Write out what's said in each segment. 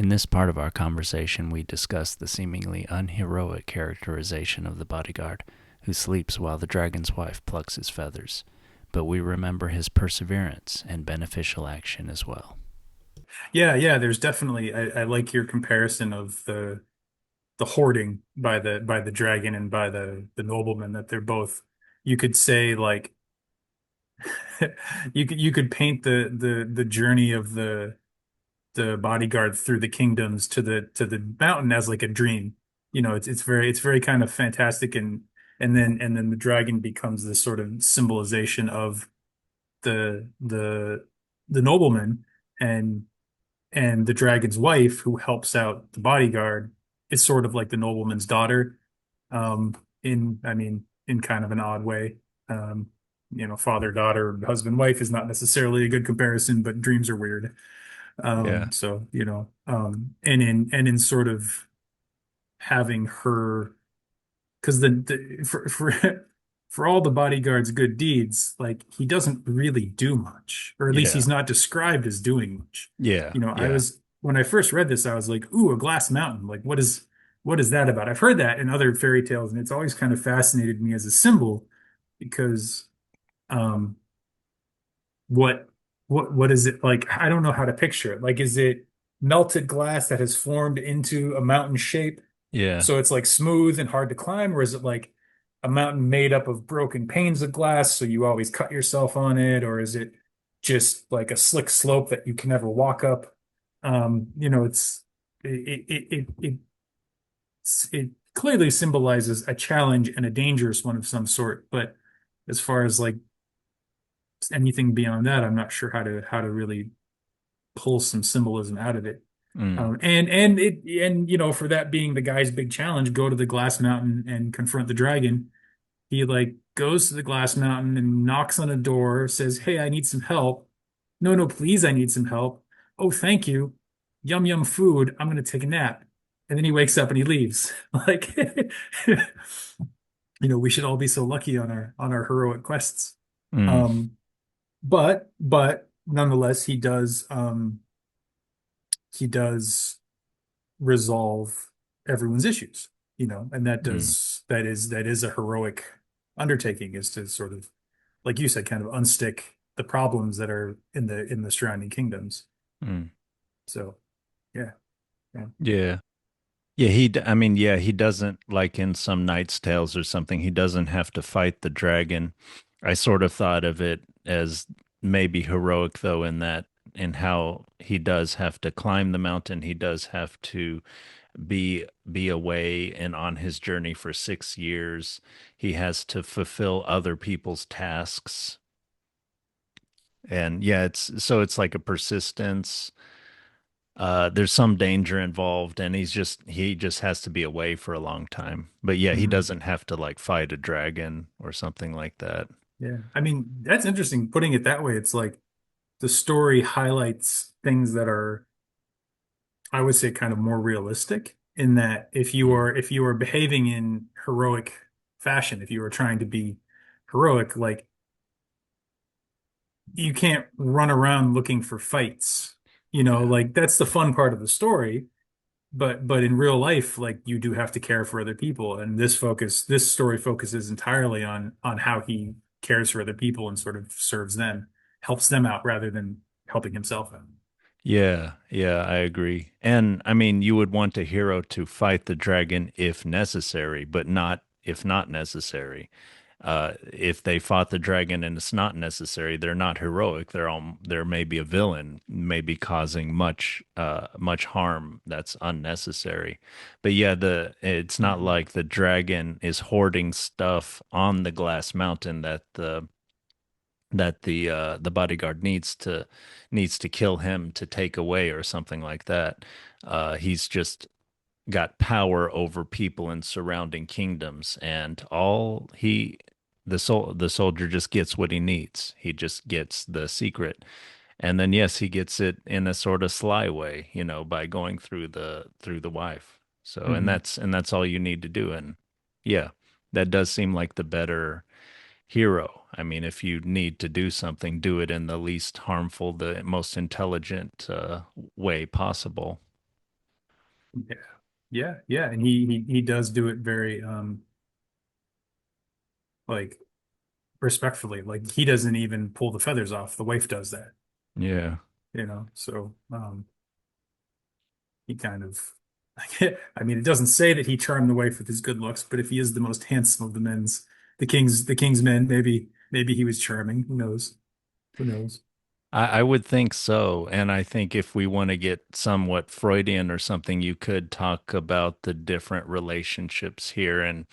In this part of our conversation, we discuss the seemingly unheroic characterization of the bodyguard, who sleeps while the dragon's wife plucks his feathers. But we remember his perseverance and beneficial action as well. Yeah, yeah, there's definitely I like your comparison of the hoarding by the dragon and by the nobleman, that they're both, you could say, like, you could paint the journey of the bodyguard through the kingdoms to the mountain as like a dream. It's very kind of fantastic, and then the dragon becomes this sort of symbolization of the the the nobleman, and and the dragon's wife, who helps out the bodyguard, is sort of like the nobleman's daughter, in kind of an odd way. Father daughter, husband wife is not necessarily a good comparison, but dreams are weird. Yeah. And in sort of having her, because for all the bodyguard's good deeds, like, he doesn't really do much, or at least Yeah. he's not described as doing much. Yeah. I Yeah. was When I first read this, I was like, "Ooh, a glass mountain! Like, what is that about?" I've heard that in other fairy tales, and it's always kind of fascinated me as a symbol, because um, what what is it like? I don't know how to picture it. Like, is it melted glass that has formed into a mountain shape? Yeah. So it's like smooth and hard to climb, or is it like a mountain made up of broken panes of glass, so you always cut yourself on it, or is it just like a slick slope that you can never walk up? It clearly symbolizes a challenge and a dangerous one of some sort, but as far as like anything beyond that, I'm not sure how to really pull some symbolism out of it. Mm. For that being the guy's big challenge, go to the glass mountain and confront the dragon. He, like, goes to the glass mountain and knocks on a door, says, "Hey, I need some help." "No, no, please, I need some help." "Oh, thank you. Yum yum food. I'm gonna take a nap." And then he wakes up and he leaves. Like, we should all be so lucky on our heroic quests. Mm. Um, but nonetheless, he does resolve everyone's issues, and Mm. that is a heroic undertaking, is to sort of, like you said, kind of unstick the problems that are in the surrounding kingdoms. Mm. So yeah, yeah. Yeah. Yeah, I mean, yeah, he doesn't, like in some Knight's Tales or something, he doesn't have to fight the dragon. I sort of thought of it as maybe heroic, though, in how he does have to climb the mountain. He does have to be away and on his journey for 6 years. He has to fulfill other people's tasks. And yeah, it's like a persistence. There's some danger involved, and he just has to be away for a long time. But yeah, he Mhm. doesn't have to like fight a dragon or something like that. Yeah. I mean, that's interesting putting it that way. It's like the story highlights things that are, I would say, kind of more realistic, in that Mm. if you are behaving in heroic fashion, if you are trying to be heroic, like, you can't run around looking for fights. Yeah. Like, that's the fun part of the story. But in real life, like, you do have to care for other people. And this story focuses entirely on how he cares for other people and sort of serves them, helps them out rather than helping himself out. Yeah, yeah, I agree. And I mean, you would want a hero to fight the dragon if necessary, but not if not necessary. If they fought the dragon and it's not necessary, they're not heroic. They're maybe a villain, maybe causing much harm that's unnecessary. But yeah, the it's not Mhm. like the dragon is hoarding stuff on the glass mountain that the bodyguard needs to kill him to take away or something like that. He's just got power over people in surrounding kingdoms, and all he the soldier just gets what he needs. He just gets the secret. And then yes, he gets it in a sort of sly way, by going through the wife. So Mhm. and that's all you need to do. And yeah, that does seem like the better hero. I mean, if you need to do something, do it in the least harmful, the most intelligent way possible. Yeah. Yeah, yeah, and he does do it very like respectfully. Like he doesn't even pull the feathers off. The wife does that, Yeah. So he kind of I mean, it doesn't say that he charmed the wife with his good looks, but if he is the most handsome of the king's men, maybe he was charming. Who knows? Who knows? I would think so. And I think if we want to get somewhat Freudian or something, you could talk about the different relationships here. And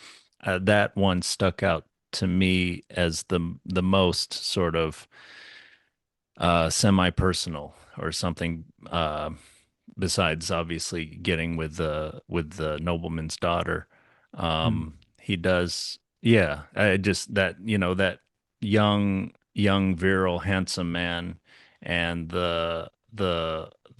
that one stuck out to me as the most sort of semi-personal or something. Besides obviously getting with the nobleman's daughter. Hmm. He does, yeah. I just that that young virile handsome man, and the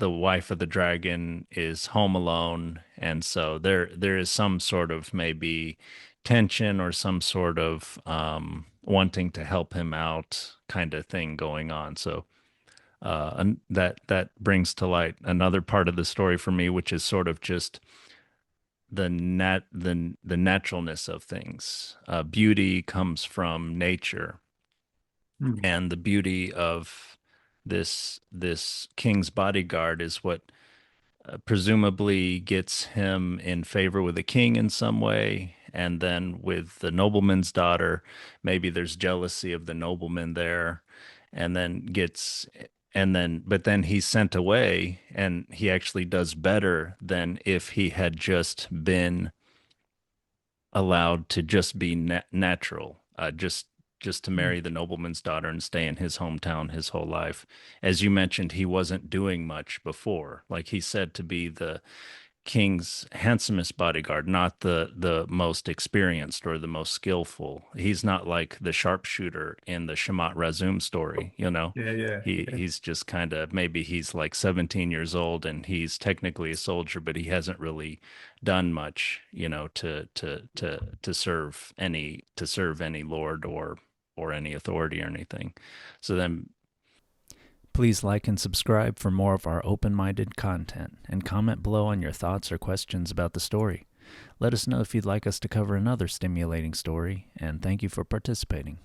wife of the dragon is home alone, and so there is some sort of maybe tension or some sort of wanting to help him out kind of thing going on. So and that brings to light another part of the story for me, which is sort of just the naturalness of things. Beauty comes from nature, Hmm. and the beauty of this king's bodyguard is what presumably gets him in favor with the king in some way. And then with the nobleman's daughter, maybe there's jealousy of the nobleman there, and then gets, but then he's sent away, and he actually does better than if he had just been allowed to just be natural, just to Hmm. marry the nobleman's daughter and stay in his hometown his whole life. As you mentioned, he wasn't doing much before. Like he said, to be the king's handsomest bodyguard, not the most experienced or the most skillful. He's not like the sharpshooter in the Shamat Razum story, you know. Yeah, yeah, yeah. He's just kind of, maybe he's like 17 years old and he's technically a soldier, but he hasn't really done much, to serve any lord or any authority or anything. So then please like and subscribe for more of our open minded content, and comment below on your thoughts or questions about the story. Let us know if you'd like us to cover another stimulating story, and thank you for participating.